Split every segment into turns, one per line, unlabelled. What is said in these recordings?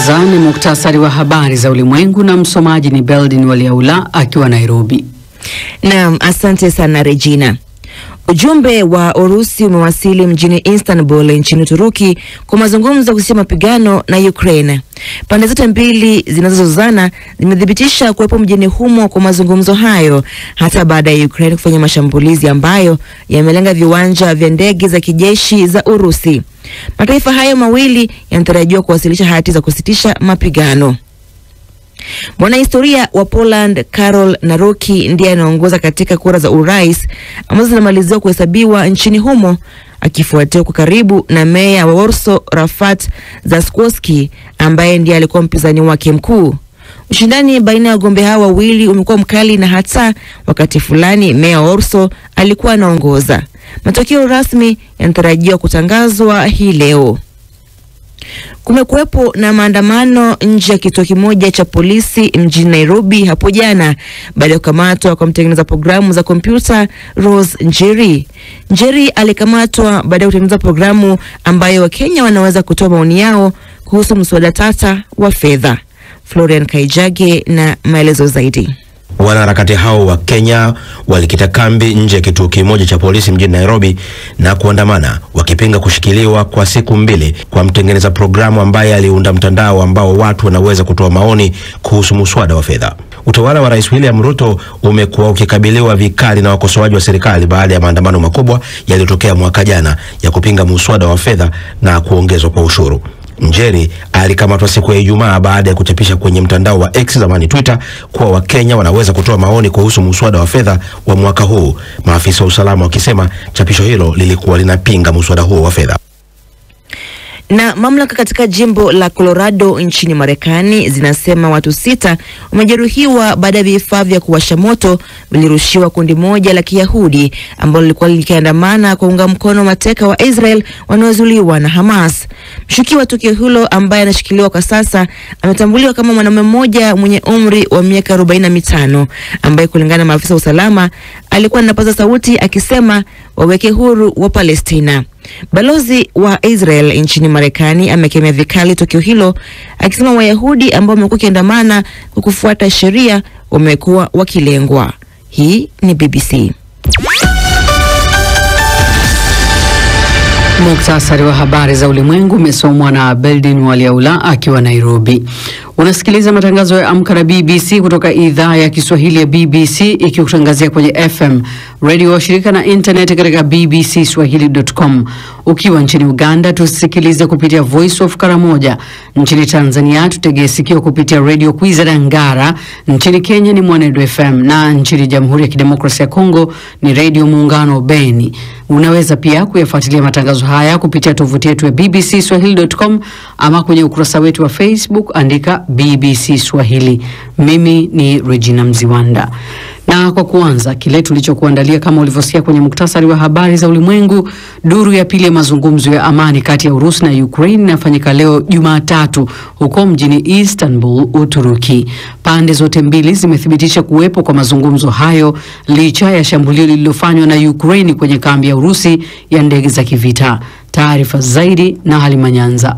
kwanza ni muktasari wa habari za ulimwengu na msomaji ni Beldin Waliaula akiwa Nairobi.
Naam, asante sana Regina. Ujumbe wa Urusi umewasili mjini Istanbul nchini Uturuki kwa mazungumzo kuhusu mapigano na Ukraine. Pande zote mbili zinazozozana zimethibitisha kuwepo mjini humo kwa mazungumzo hayo hata baada ya Ukraine kufanya mashambulizi ambayo yamelenga viwanja vya ndege za kijeshi za Urusi. Mataifa hayo mawili yanatarajiwa kuwasilisha hati za kusitisha mapigano. Mwanahistoria wa Poland Karol Nawrocki ndiye anaongoza katika kura za urais ambazo zinamaliziwa kuhesabiwa nchini humo, akifuatiwa kwa karibu na meya wa Warsaw Rafat Trzaskowski ambaye ndiye alikuwa mpinzani wake mkuu. Ushindani baina ya wagombea hao wawili umekuwa mkali na hata wakati fulani meya wa Warsaw alikuwa anaongoza. Matokeo rasmi yanatarajiwa kutangazwa hii leo. Kumekuwepo na maandamano nje ya kituo kimoja cha polisi mjini Nairobi hapo jana baada ya kukamatwa kwa mtengeneza programu za kompyuta Rose Njeri. Njeri alikamatwa baada ya kutengeneza programu ambayo Wakenya wanaweza kutoa maoni yao kuhusu mswada tata wa fedha. Florian Kaijage na maelezo zaidi.
Wanaharakati hao wa Kenya walikita kambi nje ya kituo kimoja cha polisi mjini Nairobi na kuandamana wakipinga kushikiliwa kwa siku mbili kwa mtengeneza programu ambaye aliunda mtandao ambao watu wanaweza kutoa maoni kuhusu mswada wa fedha. Utawala wa Rais William Ruto umekuwa ukikabiliwa vikali na wakosoaji wa serikali baada ya maandamano makubwa yaliyotokea mwaka jana ya kupinga mswada wa fedha na kuongezwa kwa ushuru. Njeri alikamatwa siku ya Ijumaa baada ya kuchapisha kwenye mtandao wa X zamani Twitter kuwa Wakenya wanaweza kutoa maoni kuhusu mswada wa fedha wa mwaka huu, maafisa wa usalama wakisema chapisho hilo lilikuwa linapinga mswada huo wa fedha.
Na mamlaka katika jimbo la Colorado nchini Marekani zinasema watu 6 wamejeruhiwa baada ya vifaa vya kuwasha moto vilirushiwa kundi moja la Kiyahudi ambalo lilikuwa likiandamana kuunga mkono mateka wa Israel wanaozuiliwa na Hamas. Mshukiwa wa tukio hilo ambaye anashikiliwa kwa sasa ametambuliwa kama mwanamume mmoja mwenye umri wa miaka 45 ambaye kulingana na maafisa wa usalama alikuwa anapaza sauti akisema waweke huru wa Palestina. Balozi wa Israel nchini Marekani amekemea vikali tukio hilo akisema Wayahudi ambao wamekuwa kiandamana kwa kufuata sheria wamekuwa wakilengwa. Hii ni BBC.
Muktasari wa habari za ulimwengu umesomwa na Beldin Waliaula akiwa Nairobi. Unasikiliza matangazo ya Amka na BBC kutoka idhaa ya Kiswahili ya BBC ikikutangazia kwenye FM, radio wa shirika na internet katika bbcswahili.com. Ukiwa nchini Uganda tusikilize kupitia Voice of Karamoja. Nchini Tanzania tutegee sikio kupitia Radio Kwizera Ngara. Nchini Kenya ni Mwanedu FM na nchini Jamhuri ya Kidemokrasia ya Kongo ni Radio Muungano Beni. Unaweza pia kuyafuatilia matangazo haya kupitia tovuti yetu ya bbcswahili.com ama kwenye ukurasa wetu wa Facebook andika BBC Swahili. Mimi ni Regina Mziwanda. Na kwa kuanza kile tulichokuandalia kama ulivyosikia kwenye muktasari wa habari za ulimwengu, duru ya pili ya mazungumzo ya amani kati ya Urusi na Ukraine inafanyika leo Jumatatu huko mjini Istanbul, Uturuki. Pande zote mbili zimethibitisha kuwepo kwa mazungumzo hayo licha ya shambulio lililofanywa na Ukraine kwenye kambi ya Urusi ya ndege za kivita. Taarifa zaidi na Halima Nyanza.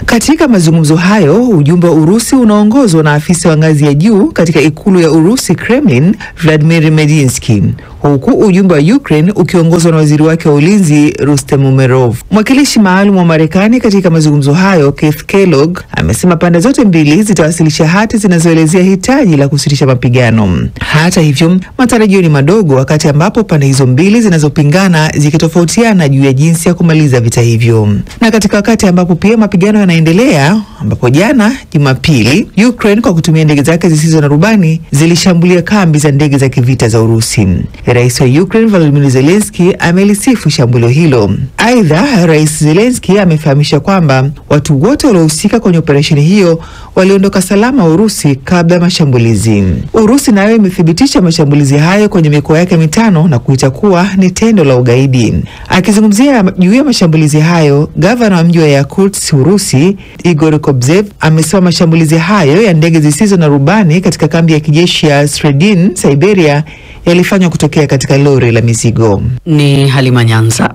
Katika mazungumzo hayo, ujumbe wa Urusi unaongozwa na afisa wa ngazi ya juu katika ikulu ya Urusi Kremlin, Vladimir Medinsky, huku ujumbe wa Ukraine ukiongozwa na waziri wake wa ulinzi Rustem Umerov. Mwakilishi maalum wa Marekani katika mazungumzo hayo, Keith Kellogg, amesema pande zote mbili zitawasilisha hati zinazoelezea hitaji la kusitisha mapigano. Hata hivyo, matarajio ni madogo wakati ambapo pande hizo mbili zinazopingana zikitofautiana juu ya jinsi ya kumaliza vita hivyo. Na katika wakati ambapo pia mapigano yanaendelea, ambapo jana Jumapili Ukraine kwa kutumia ndege zake zisizo na rubani zilishambulia kambi za ndege za kivita za Urusi. Rais wa Ukraine Volodymyr Zelensky amelisifu shambulio hilo. Aidha, Rais Zelensky amefahamisha kwamba watu wote waliohusika kwenye operesheni hiyo waliondoka salama Urusi kabla ya mashambulizi. Urusi nayo imethibitisha mashambulizi hayo kwenye mikoa yake 5 na kuita kuwa ni tendo la ugaidi. Akizungumzia juu ya mashambulizi hayo, gavana wa mji wa Yakutsk, Urusi, Igor Kobzev amesema mashambulizi hayo ya ndege zisizo na rubani katika kambi ya kijeshi ya Sredin, Siberia, yalifanywa kutokea katika lori la mizigo.
Ni Halima Nyanza.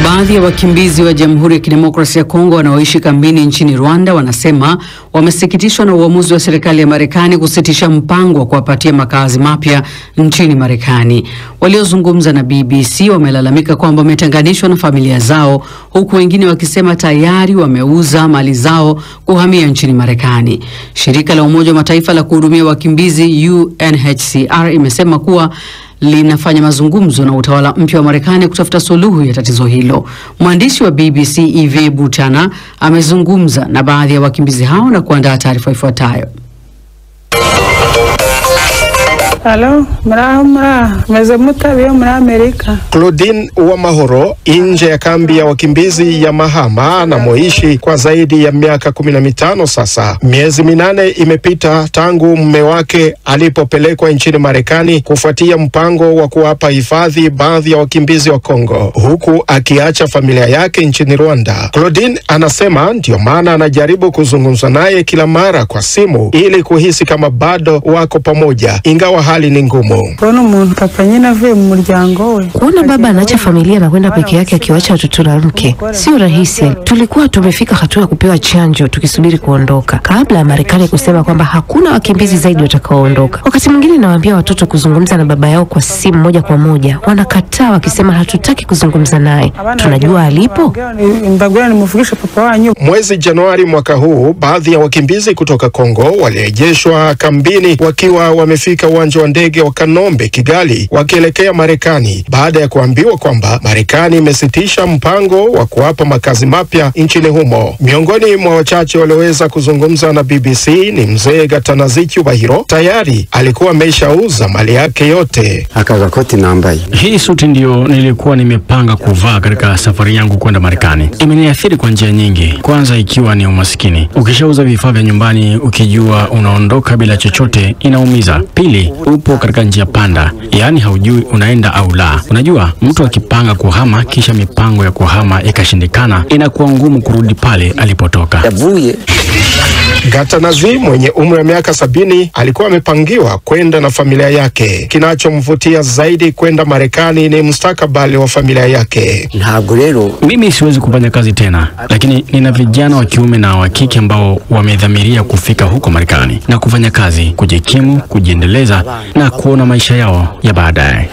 Baadhi ya wakimbizi wa Jamhuri ya Kidemokrasia ya Kongo wanaoishi kambini nchini Rwanda wanasema wamesikitishwa na uamuzi wa serikali ya Marekani kusitisha mpango wa kuwapatia makazi mapya nchini Marekani. Waliozungumza na BBC wamelalamika kwamba wametenganishwa na familia zao, huku wengine wakisema tayari wameuza mali zao kuhamia nchini Marekani. Shirika la Umoja wa Mataifa la kuhudumia wakimbizi UNHCR imesema kuwa linafanya mazungumzo na utawala mpya wa Marekani kutafuta suluhu ya tatizo hilo. Mwandishi wa BBC Yves Buchana amezungumza na baadhi ya wakimbizi hao na kuandaa taarifa ifuatayo.
Halo, mezemuta biyo muri Amerika.
Claudine Uwamahoro nje ya kambi ya wakimbizi ya Mahama na moishi kwa zaidi ya miaka 15 sasa. Miezi 8 imepita tangu mume wake alipopelekwa nchini Marekani kufuatia mpango wa kuwapa hifadhi baadhi ya wakimbizi wa Kongo, huku akiacha familia yake nchini Rwanda. Claudine anasema ndio maana anajaribu kuzungumza naye kila mara kwa simu ili kuhisi kama bado wako pamoja, ingawa hali ni ngumu.
Kuona baba anaacha familia na kwenda peke yake akiwacha watoto na mke sio rahisi. Tulikuwa tumefika hatua ya kupewa chanjo tukisubiri kuondoka kabla ya Marekani kusema kwamba hakuna wakimbizi zaidi watakaoondoka. Wakati mwingine nawaambia watoto kuzungumza na baba yao kwa simu moja kwa moja, wanakataa wakisema hatutaki kuzungumza naye, tunajua alipo.
Mwezi Januari mwaka huu, baadhi ya wakimbizi kutoka Kongo walirejeshwa kambini wakiwa wamefika uwanja wa ndege wa Kanombe Kigali wakielekea Marekani baada ya kuambiwa kwamba Marekani imesitisha mpango wa kuwapa makazi mapya nchini humo. Miongoni mwa wachache walioweza kuzungumza na BBC ni mzee Gatanazichi Bahiro. Tayari alikuwa ameshauza mali yake yote.
Akagakoti nambai.
Hii suti ndio nilikuwa nimepanga kuvaa katika safari yangu kwenda Marekani. Imeniathiri kwa njia nyingi. Kwanza ikiwa ni umaskini. Ukishauza vifaa vya nyumbani ukijua unaondoka bila chochote inaumiza. Pili, upo katika njia panda, yani haujui unaenda au la. Unajua mtu akipanga kuhama kisha mipango ya kuhama ikashindikana, inakuwa ngumu kurudi pale alipotoka.
Gatanazi mwenye umri wa miaka 70 alikuwa amepangiwa kwenda na familia yake. Kinachomvutia zaidi kwenda Marekani ni mustakabali wa familia yake.
Mimi siwezi kufanya kazi tena, lakini nina vijana wa kiume na wa kike ambao wamedhamiria kufika huko Marekani na kufanya kazi, kujikimu, kujiendeleza na kuona maisha yao ya baadaye.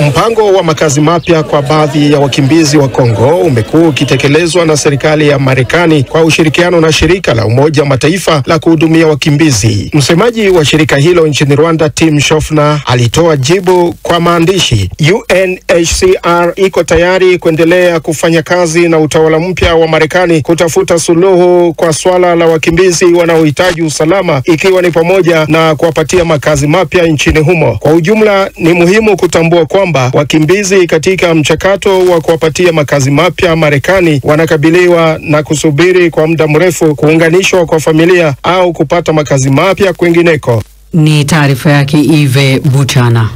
Mpango wa makazi mapya kwa baadhi ya wakimbizi wa Kongo umekuwa ukitekelezwa na serikali ya Marekani kwa ushirikiano na shirika la Umoja wa Mataifa la kuhudumia wakimbizi. Msemaji wa shirika hilo nchini Rwanda, Tim Shofner, alitoa jibu kwa maandishi. UNHCR iko tayari kuendelea kufanya kazi na utawala mpya wa Marekani kutafuta suluhu kwa swala la wakimbizi wanaohitaji usalama, ikiwa ni pamoja na kuwapatia makazi mapya nchini humo. Kwa ujumla, ni muhimu kutambua kwamba wakimbizi katika mchakato wa kuwapatia makazi mapya Marekani wanakabiliwa na kusubiri kwa muda mrefu kuunganishwa kwa familia au kupata makazi mapya kwingineko.
Ni taarifa yake Yves Buchana.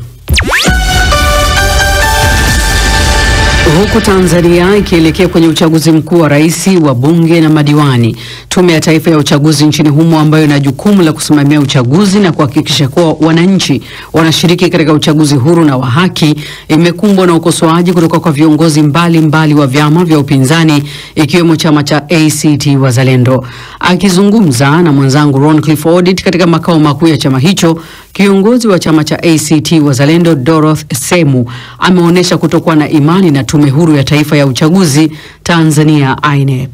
Huku Tanzania ikielekea kwenye uchaguzi mkuu wa rais, wa bunge na madiwani, Tume ya Taifa ya Uchaguzi nchini humo ambayo ina jukumu la kusimamia uchaguzi na kuhakikisha kuwa wananchi wanashiriki katika uchaguzi huru na wa haki, imekumbwa na ukosoaji kutoka kwa viongozi mbalimbali wa vyama vya upinzani ikiwemo chama cha ACT Wazalendo. Akizungumza na mwenzangu Ron Clifford katika makao makuu ya chama hicho, kiongozi wa chama cha ACT Wazalendo Dorothy Semu ameonyesha kutokuwa na imani na Tume Huru ya Taifa ya Uchaguzi Tanzania INEC.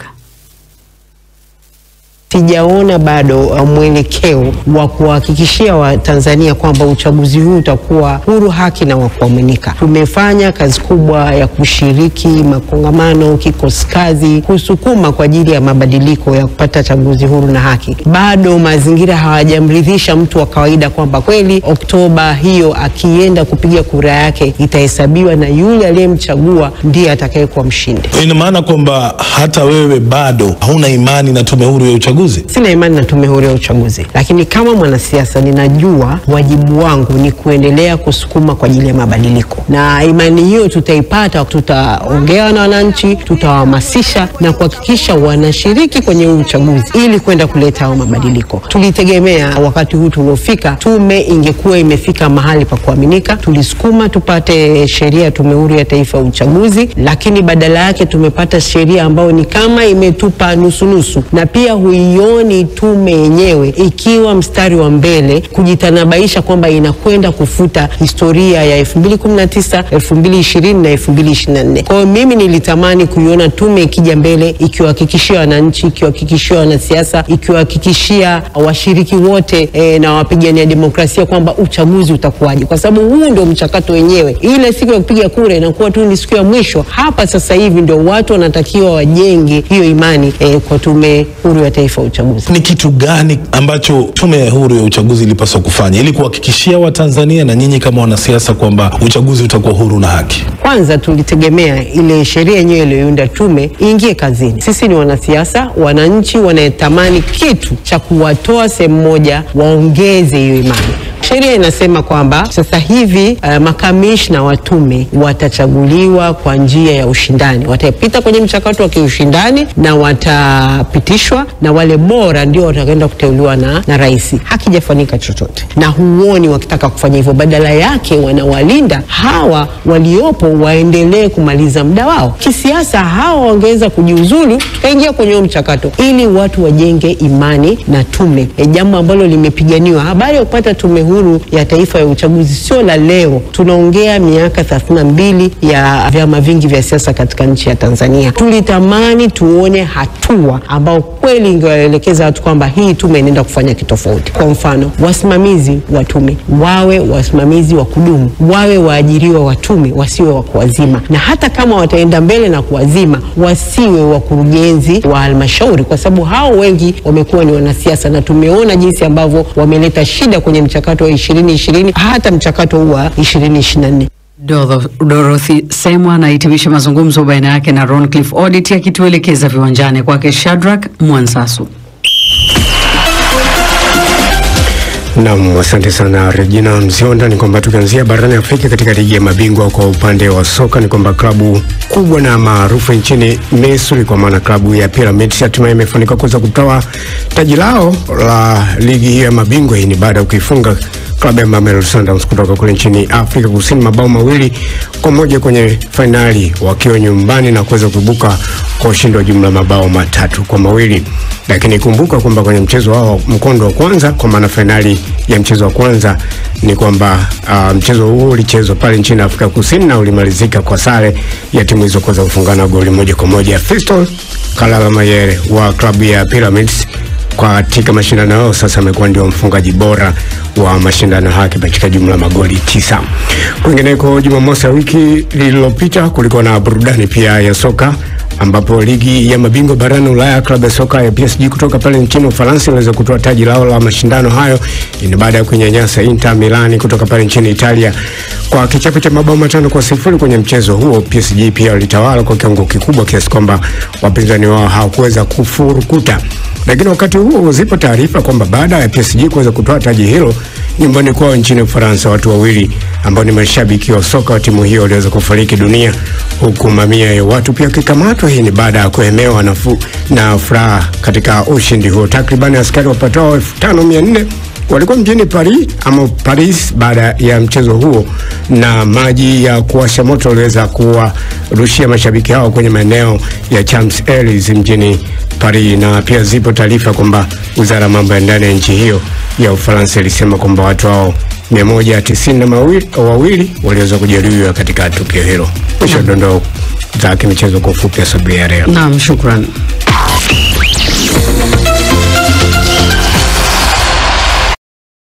Sijaona bado mwelekeo wa kuhakikishia wa Tanzania kwamba uchaguzi huu utakuwa huru, haki na wa kuaminika. Tumefanya kazi kubwa ya kushiriki makongamano, kikosi kazi, kusukuma kwa ajili ya mabadiliko ya kupata chaguzi huru na haki. Bado mazingira hawajamridhisha mtu wa kawaida kwamba kweli Oktoba hiyo akienda kupiga kura yake itahesabiwa na yule aliyemchagua ndiye atakayekuwa mshindi.
Ina maana kwamba hata wewe bado hauna imani na Tume Huru ya Uchaguzi?
uchaguzi? Sina imani na tume huru ya uchaguzi, lakini kama mwanasiasa ninajua wajibu wangu ni kuendelea kusukuma kwa ajili ya mabadiliko, na imani hiyo tutaipata, tutaongea na wananchi, tutawahamasisha na kuhakikisha wanashiriki kwenye uchaguzi ili kwenda kuleta hao mabadiliko. Tulitegemea wakati huu tuliofika tume ingekuwa imefika mahali pa kuaminika, tulisukuma tupate sheria ya Tume Huru ya Taifa ya Uchaguzi, lakini badala yake tumepata sheria ambayo ni kama imetupa nusu, na pia huioni tume yenyewe ikiwa mstari wa mbele kujitanabaisha kwamba inakwenda kufuta historia ya 2019, 2020 na 2024. Kwa hiyo mimi nilitamani kuiona tume ikija mbele ikiwahakikishia wananchi, ikiwahakikishia wanasiasa, ikiwahakikishia washiriki wote na wapigania demokrasia kwamba uchaguzi utakuwaje, kwa sababu huu ndio mchakato wenyewe. Ile siku ya kupiga kura inakuwa tu ni siku ya mwisho. Hapa sasa hivi ndio watu wanatakiwa wajenge hiyo imani kwa Tume Huru ya Taifa ya Uchaguzi.
Ni kitu gani ambacho Tume Huru ya Uchaguzi ilipaswa kufanya ili kuhakikishia Watanzania na nyinyi kama wanasiasa kwamba uchaguzi utakuwa huru na haki?
Kwanza tulitegemea ile sheria yenyewe iliyounda tume iingie kazini. Sisi ni wanasiasa, wananchi wanatamani kitu cha kuwatoa sehemu moja waongeze hiyo imani. Sheria inasema kwamba sasa hivi makamishna wa tume watachaguliwa kwa njia ya ushindani. Watapita kwenye mchakato wa kiushindani na watapitishwa, na wale bora ndio watakwenda kuteuliwa na rais. Hakijafanyika chochote, na huoni wakitaka kufanya hivyo. Badala yake wanawalinda hawa waliopo waendelee kumaliza muda wao. Kisiasa hawa wangeweza kujiuzulu, tukaingia kwenye mchakato ili watu wajenge imani na tume. Jambo ambalo limepiganiwa. Habari ya kupata Tume Huru ya Taifa ya Uchaguzi sio la leo. Tunaongea miaka 32 ya vyama vingi vya siasa katika nchi ya Tanzania. Tulitamani tuone hatua ambao kweli ingewaelekeza watu kwamba hii tume inaenda kufanya kitu tofauti. Kwa mfano, wasimamizi wa tume wawe wasimamizi wa kudumu, wawe waajiriwa wa tume, wasiwe wa kuwazima, na hata kama wataenda mbele na kuwazima wasiwe wakurugenzi wa halmashauri, kwa sababu hao wengi wamekuwa ni wanasiasa, na tumeona jinsi ambavyo wameleta shida kwenye mchakato wa 2020 hata mchakato wa 2024.
Dorothy Semwa anahitimisha mazungumzo baina yake na Roncliffe Odit, akituelekeza viwanjani kwake Shadrack Mwansasu.
Naam, asante sana Regina Mzionda. Ni kwamba tukianzia barani Afrika katika ligi ya mabingwa kwa upande wa soka, ni kwamba klabu kubwa na maarufu nchini Misri kwa maana klabu ya Pyramids hatimaye imefanikiwa kuweza kutoa taji lao la ligi hiyo ya mabingwa. Hii ni baada ya kuifunga klabu ya Mamelodi Sundowns kutoka kule nchini Afrika Kusini mabao 2-1 kwenye finali wakiwa nyumbani na kuweza kuibuka kwa ushindi wa jumla mabao 3-2. Lakini kumbuka kwamba kwenye mchezo wao mkondo wa kwanza, kwa maana finali ya mchezo wa kwanza, ni kwamba mchezo huo ulichezwa pale nchini Afrika Kusini na ulimalizika kwa sare ya timu hizo kuweza kufungana goli 1-1. Fiston Kalala Mayere wa klabu ya Pyramids katika mashindano yao sasa amekuwa ndio mfungaji bora wa mashindano haki katika jumla magoli 9. Kwingineko, Jumamosi ya wiki lililopita kulikuwa na burudani pia ya soka, ambapo ligi ya mabingwa barani Ulaya klabu ya soka ya PSG kutoka pale nchini Ufaransa iliweza kutoa taji lao la mashindano hayo. Ni baada ya kunyanyasa Inter Milan kutoka pale nchini Italia kwa kichapo cha mabao 5-0. Kwenye mchezo huo PSG pia walitawala kwa kiwango kikubwa kiasi kwamba wapinzani wao hawakuweza kufurukuta. Lakini wakati huo zipo taarifa kwamba baada ya PSG kuweza kutoa taji hilo nyumbani kwao nchini Ufaransa, watu wawili ambao ni mashabiki wa soka wa timu hiyo waliweza kufariki dunia, huku mamia ya watu pia kikamatwa. Hii ni baada ya kuhemewa na furaha katika ushindi huo. Takriban askari wapatao 5400 walikuwa mjini Paris baada ya mchezo huo, na maji ya kuwasha moto waliweza kuwarushia mashabiki hao kwenye maeneo ya Champs-Elysees mjini Paris. Na pia zipo taarifa kwamba wizara ya mambo ya ndani ya nchi hiyo ya Ufaransa ilisema kwamba watu hao 192 waliweza kujeruhiwa katika tukio hilo. Mwisho dondoo za michezo kwa ufupi asubuhi ya leo.
Naam, shukrani.